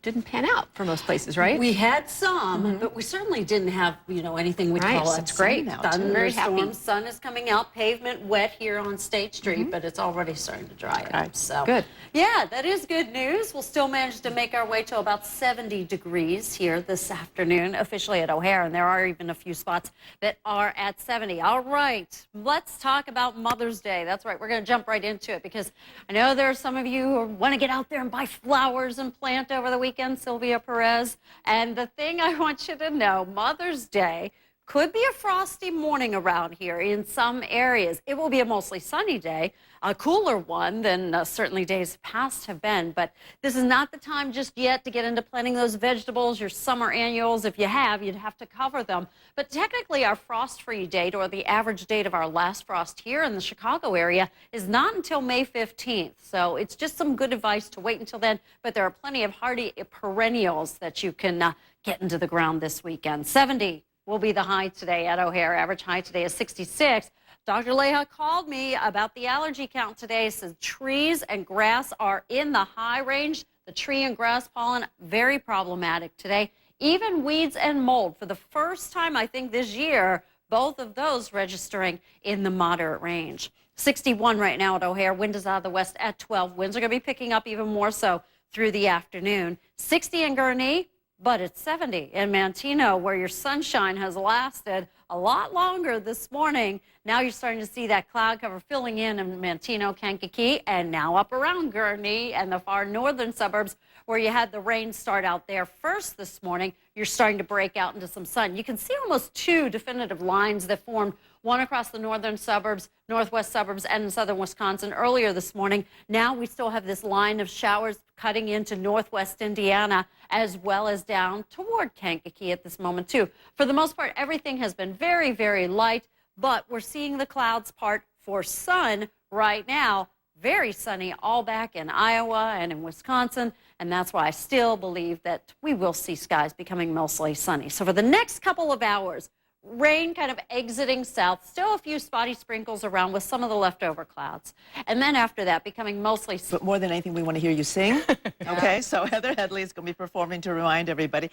didn't pan out for most places, right? We had some, but we certainly didn't have, anything we'd call That's great. Very happy. thunderstorms. Sun is coming out, pavement wet here on State Street, but it's already starting to dry up. So good. Yeah, that is good news. We'll still manage to make our way to about 70 degrees here this afternoon, officially at O'Hare, and there are even a few spots that are at 70. All right, let's talk about Mother's Day. That's right, we're going to jump right into it because I know there are some of you who want to get out there and buy flowers and plant over the weekend, Sylvia Perez. And the thing I want you to know, Mother's Day could be a frosty morning around here in some areas. It will be a mostly sunny day, a cooler one than certainly days past have been. But this is not the time just yet to get into planting those vegetables, your summer annuals. If you have, you'd have to cover them. But technically our frost-free date, or the average date of our last frost here in the Chicago area, is not until May 15th. So it's just some good advice to wait until then. But there are plenty of hardy perennials that you can get into the ground this weekend. 70 will be the high today at O'Hare. Average high today is 66. Dr. Leha called me about the allergy count today. Says trees and grass are in the high range. The tree and grass pollen, very problematic today. Even weeds and mold, for the first time, I think, this year, both of those registering in the moderate range. 61 right now at O'Hare. Wind is out of the west at 12. Winds are going to be picking up even more so through the afternoon. 60 in Gurnee. But it's 70 in Manteno, where your sunshine has lasted a lot longer this morning. Now you're starting to see that cloud cover filling in Manteno, Kankakee, and now up around Gurnee and the far northern suburbs where you had the rain start out there first this morning. You're starting to break out into some sun. You can see almost two definitive lines that formed, one across the northern suburbs, northwest suburbs, and in southern Wisconsin earlier this morning. Now we still have this line of showers cutting into northwest Indiana, as well as down toward Kankakee at this moment, too. For the most part, everything has been very, very light, but we're seeing the clouds part for sun right now. Very sunny all back in Iowa and in Wisconsin, and that's why I still believe that we will see skies becoming mostly sunny. So for the next couple of hours, rain kind of exiting south, still a few spotty sprinkles around with some of the leftover clouds. And then after that, becoming mostly... But more than anything, we want to hear you sing. Okay, so Heather Headley is going to be performing to remind everybody.